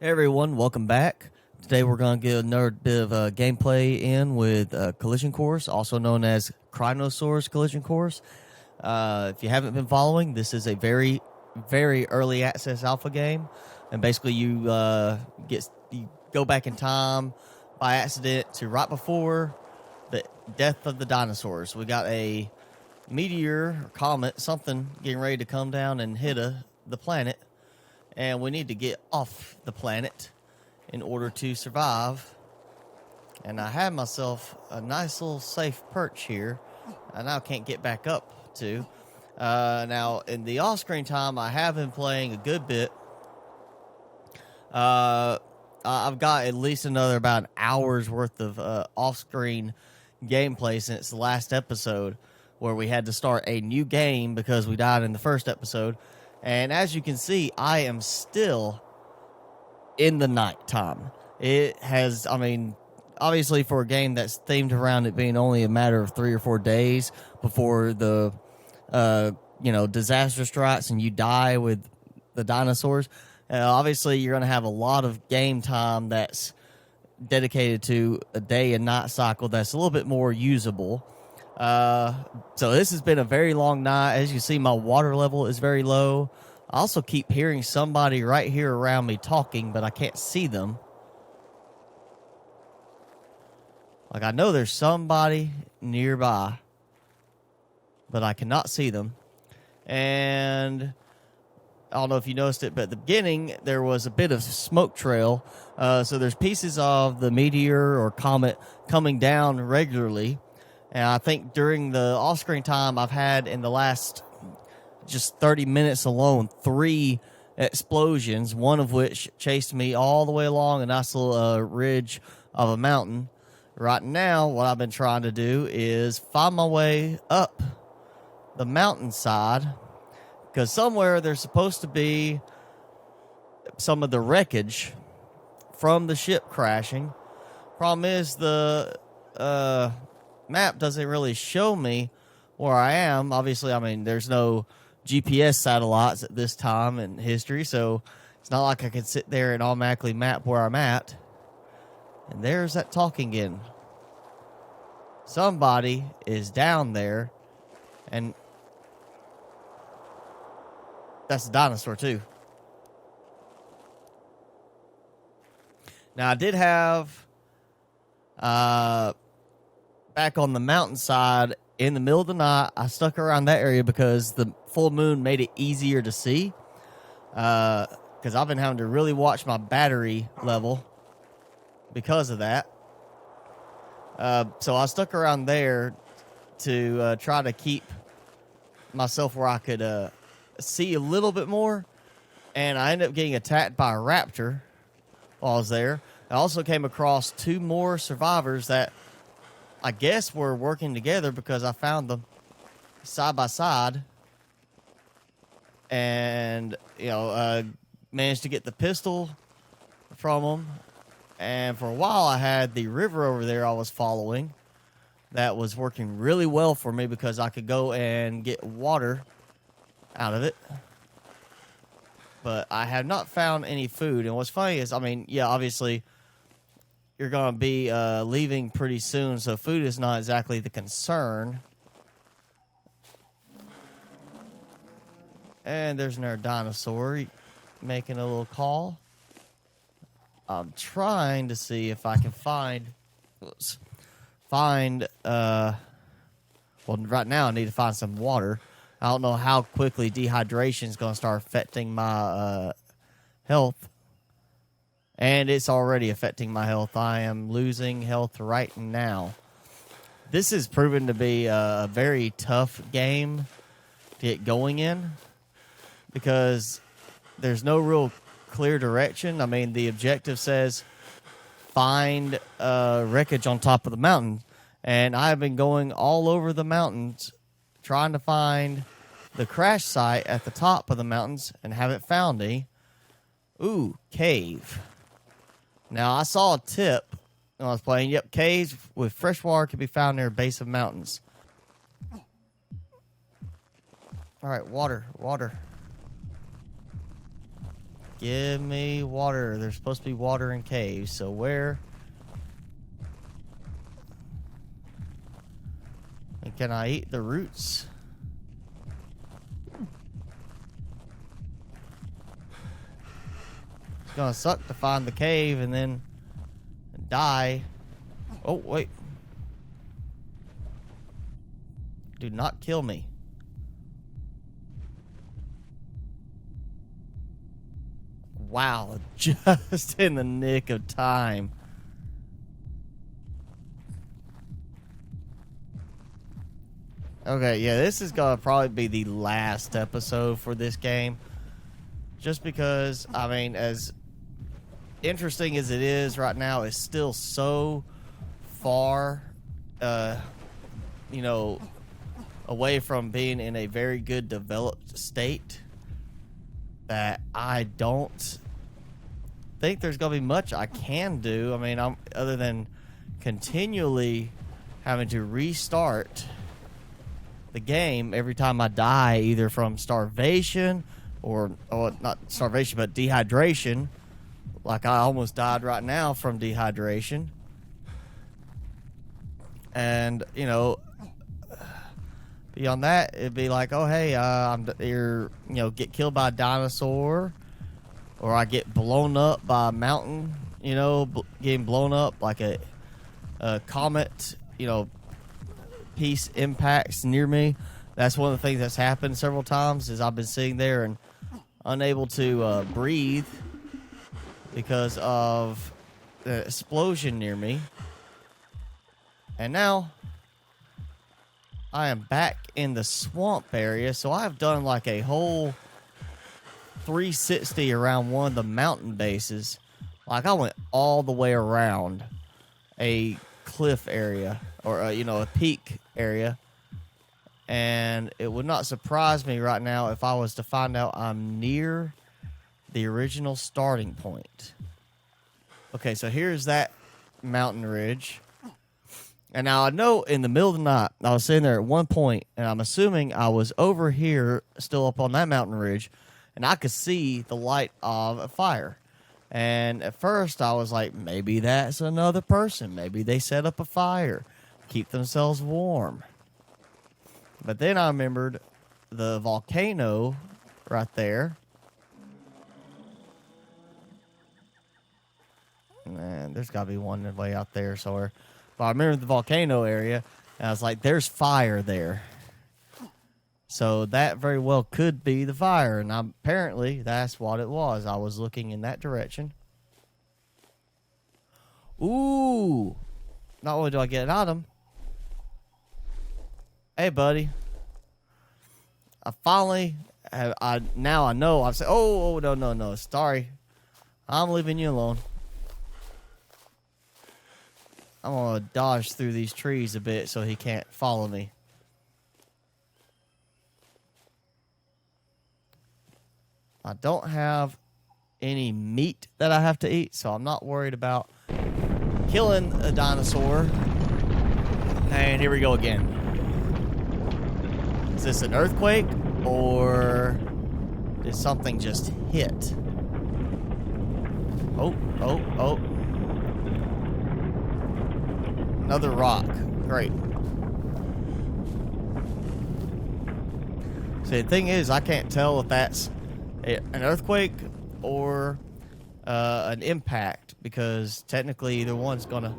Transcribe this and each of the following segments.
Hey everyone, welcome back. Today we're going to get another bit of gameplay in with Collision Course, also known as Dinosaurs Collision Course. If you haven't been following, this is a very, very early access alpha game, and basically you go back in time by accident to right before the death of the dinosaurs. We got a meteor or comet, something getting ready to come down and hit the planet. And we need to get off the planet in order to survive. And I have myself a nice little safe perch here. I now can't get back up to. Now, in the off-screen time, I have been playing a good bit. I've got at least another about an hour's worth of off-screen gameplay since the last episode, where we had to start a new game because we died in the first episode. And as you can see, I am still in the nighttime. It has, obviously for a game that's themed around it being only a matter of 3 or 4 days before the, disaster strikes and you die with the dinosaurs, obviously you're going to have a lot of game time that's dedicated to a day and night cycle that's a little bit more usable. So this has been a very long night. As you see, my water level is very low. I also keep hearing somebody right here around me talking, but I can't see them. Like, I know there's somebody nearby, but I cannot see them. And I don't know if you noticed it, but at the beginning, there was a bit of smoke trail. So there's pieces of the meteor or comet coming down regularly. And I think during the off-screen time I've had in the last just 30 minutes alone, 3 explosions, one of which chased me all the way along a nice little ridge of a mountain. Right now, what I've been trying to do is find my way up the mountainside, because somewhere there's supposed to be some of the wreckage from the ship crashing. Problem is the map doesn't really show me where I am. Obviously, there's no GPS satellites at this time in history, so it's not like I can sit there and automatically map where I'm at. And there's that talking again. Somebody is down there, and that's a dinosaur too. Now, I did have back on the mountainside in the middle of the night, I stuck around that area because the full moon made it easier to see. Because I've been having to really watch my battery level because of that. So I stuck around there to try to keep myself where I could see a little bit more. And I ended up getting attacked by a raptor while I was there. I also came across 2 more survivors that I guess we're working together because I found them side by side, and managed to get the pistol from them. And for a while, I had the river over there I was following that was working really well for me because I could go and get water out of it. But I have not found any food. And what's funny is, obviously you're going to be leaving pretty soon, so food is not exactly the concern. And there's another dinosaur making a little call. I'm trying to see if I can find... well, right now I need to find some water. I don't know how quickly dehydration is going to start affecting my health. And it's already affecting my health. I am losing health right now. This has proven to be a very tough game to get going in because there's no real clear direction. The objective says find wreckage on top of the mountain. And I've been going all over the mountains trying to find the crash site at the top of the mountains and haven't found any. Ooh, cave. Now, I saw a tip when I was playing. Yep, caves with fresh water can be found near the base of mountains. All right, water. Give me water. There's supposed to be water in caves. So where? And can I eat the roots? It's gonna suck to find the cave and then die. Oh, wait. Do not kill me. Wow, just in the nick of time. Okay, yeah, this is gonna probably be the last episode for this game. Just because, I mean, as interesting as it is right now, it's still so far, you know, away from being in a very good developed state that I don't think there's gonna be much I can do. I mean, other than continually having to restart the game every time I die, either from starvation or not starvation, but dehydration. Like I almost died right now from dehydration. And, you know, beyond that, it'd be like, oh, hey, get killed by a dinosaur, or I get blown up by a mountain, you know, getting blown up like a comet, you know, piece impacts near me. That's one of the things that's happened several times is I've been sitting there and unable to breathe because of the explosion near me. And now I am back in the swamp area, so I've done like a whole 360 around one of the mountain bases. Like I went all the way around a cliff area or a peak area, and it would not surprise me right now if I was to find out I'm near the original starting point. Okay, so here's that mountain ridge. And now I know in the middle of the night, I was sitting there at one point, and I'm assuming I was over here, still up on that mountain ridge, and I could see the light of a fire. And at first, I was like, maybe that's another person. Maybe they set up a fire, keep themselves warm. But then I remembered the volcano right there. And there's got to be one way out there somewhere. But I remember the volcano area, and I was like, there's fire there. So that very well could be the fire, and apparently that's what it was. I was looking in that direction. Ooh! Not only do I get an item. Hey, buddy. I finally have. Now I know. I've said, oh no. Sorry, I'm leaving you alone. I'm gonna dodge through these trees a bit so he can't follow me. I don't have any meat that I have to eat, so I'm not worried about killing a dinosaur. And here we go again. Is this an earthquake, or did something just hit? Oh. Another rock. Great. See, the thing is, I can't tell if that's an earthquake or an impact, because technically either one's gonna...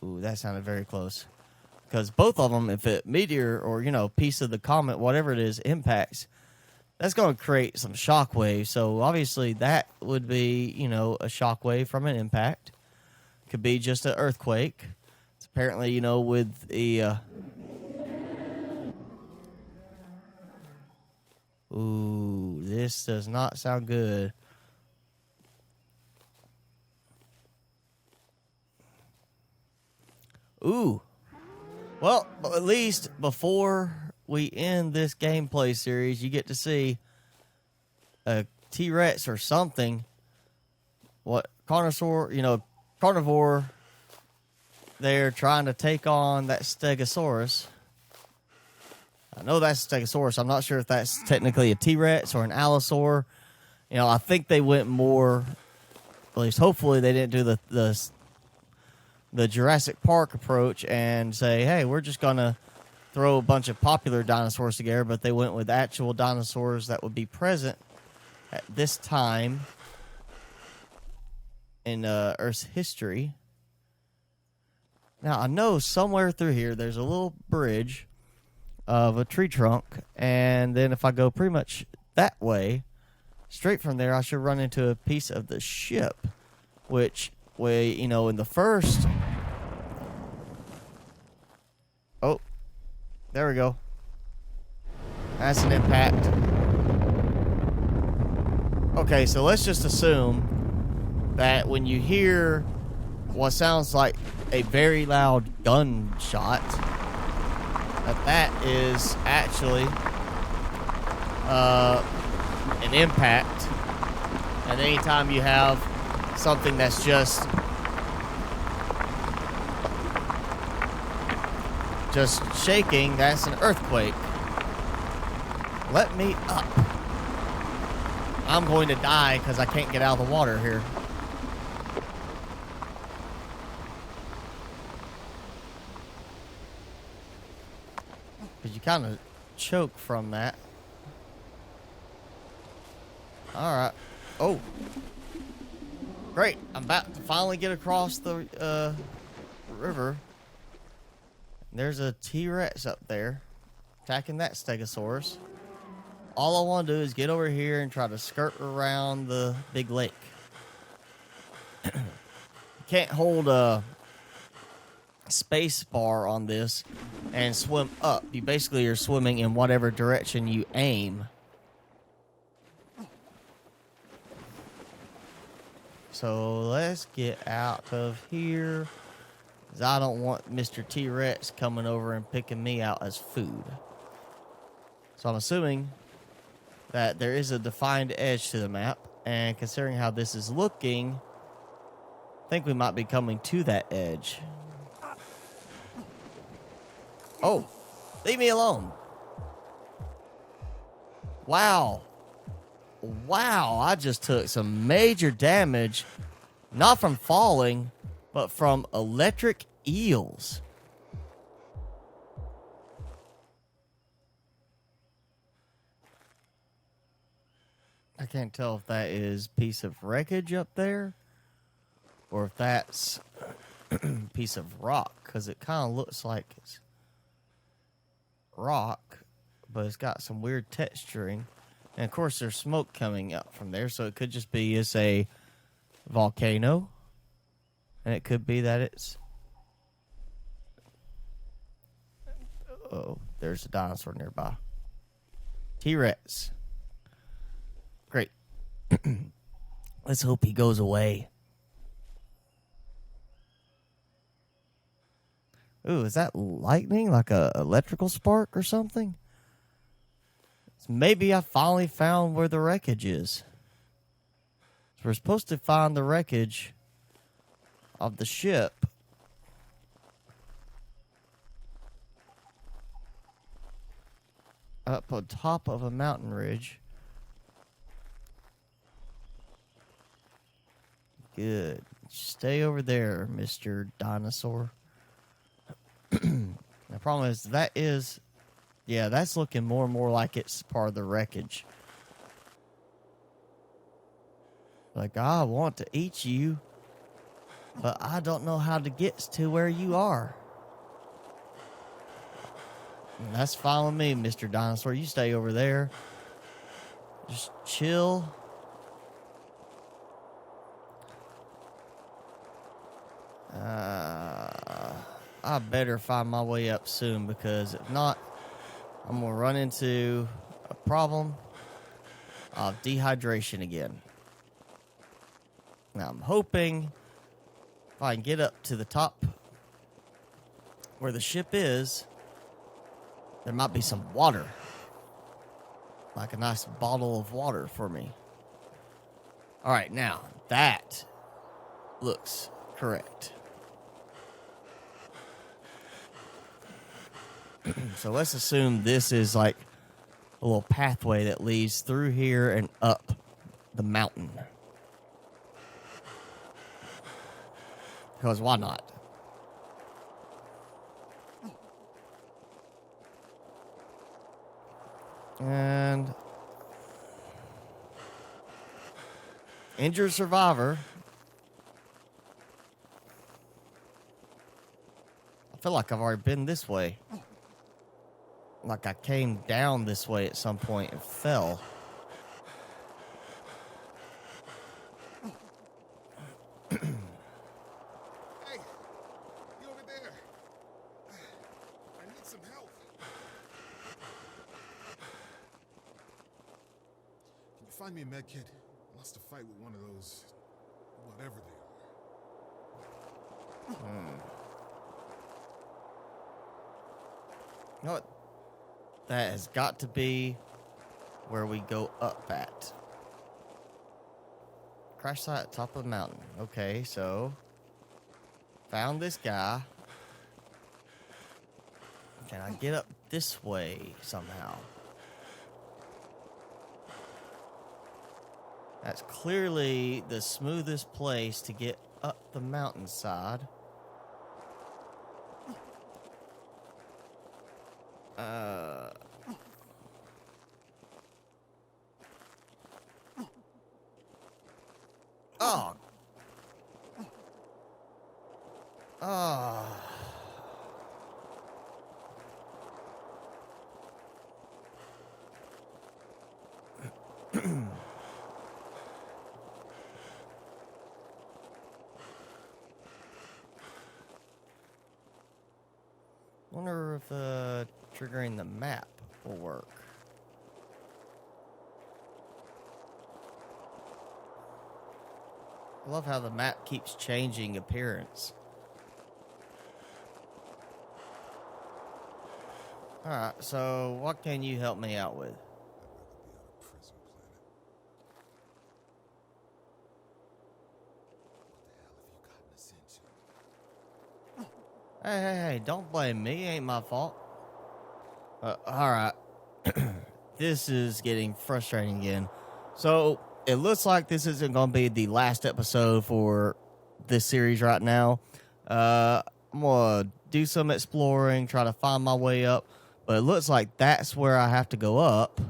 Ooh, that sounded very close. Because both of them, if a meteor or, piece of the comet, whatever it is, impacts, that's going to create some shockwave. So obviously that would be, a shockwave from an impact. Could be just an earthquake. It's apparently, with the... Ooh, this does not sound good. Ooh. Well, at least before we end this gameplay series, you get to see a T-Rex or something. What, carnivore there trying to take on that Stegosaurus. I know that's a Stegosaurus. I'm not sure if that's technically a T-Rex or an Allosaur. I think they went more, at least hopefully they didn't do the Jurassic Park approach and say, hey, we're just going to throw a bunch of popular dinosaurs together, but they went with actual dinosaurs that would be present at this time in Earth's history. Now, I know somewhere through here there's a little bridge of a tree trunk, and then if I go pretty much that way, straight from there, I should run into a piece of the ship, which in the first... Oh, there we go. That's an impact. Okay, so let's just assume that when you hear what sounds like a very loud gunshot, that is actually an impact. And anytime you have something that's just shaking, that's an earthquake. Let me up. I'm going to die because I can't get out of the water here. Because you kind of choke from that. Alright. Oh. Great. I'm about to finally get across the river. There's a T-Rex up there attacking that Stegosaurus. All I want to do is get over here and try to skirt around the big lake. You can't hold a space bar on this and swim up. You basically are swimming in whatever direction you aim. So let's get out of here, because I don't want Mr. T-Rex coming over and picking me out as food. So I'm assuming that there is a defined edge to the map, and considering how this is looking, I think we might be coming to that edge. Oh, leave me alone. Wow. Wow, I just took some major damage, not from falling, but from electric eels. I can't tell if that is a piece of wreckage up there or if that's a piece of rock, because it kind of looks like it's rock, but it's got some weird texturing. And, of course, there's smoke coming up from there, so it could just be it's a volcano. And it could be that it's... Oh, there's a dinosaur nearby. T-Rex. Great. Let's hope he goes away. Ooh, is that lightning? Like a electrical spark or something? Maybe I finally found where the wreckage is. So we're supposed to find the wreckage of the ship. Up on top of a mountain ridge. Good. Stay over there, Mr. Dinosaur. The problem is yeah, that's looking more and more like it's part of the wreckage. Like, I want to eat you, but I don't know how to get to where you are. And that's fine with me, Mr. Dinosaur. You stay over there. Just chill. I better find my way up soon, because if not, I'm going to run into a problem of dehydration again. Now, I'm hoping if I can get up to the top where the ship is, there might be some water. Like a nice bottle of water for me. All right, now, that looks correct. So let's assume this is like a little pathway that leads through here and up the mountain. Because why not? And injured survivor. I feel like I've already been this way. Like I came down this way at some point and fell. Hey, you over there? I need some help. Can you find me a med kit? I lost a fight with one of those, whatever they are. You know what? That has got to be where we go up at. Crash site at top of the mountain. Okay, so found this guy. Can I get up this way somehow? That's clearly the smoothest place to get up the mountainside. Oh. Oh. Wonder if triggering the map will work. I love how the map keeps changing appearance. Alright, so what can you help me out with? Hey, don't blame me. Ain't my fault. Alright. This is getting frustrating again. So, it looks like this isn't going to be the last episode for this series right now. I'm going to do some exploring, try to find my way up. But it looks like that's where I have to go up.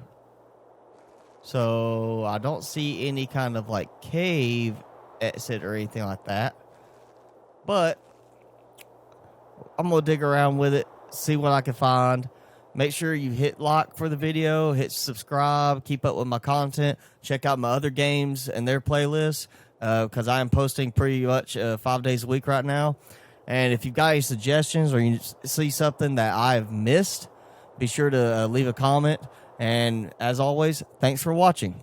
So, I don't see any kind of, like, cave exit or anything like that. But I'm going to dig around with it, see what I can find. Make sure you hit like for the video, hit subscribe, keep up with my content. Check out my other games and their playlists because I am posting pretty much 5 days a week right now. And if you've got any suggestions or you see something that I've missed, be sure to leave a comment. And as always, thanks for watching.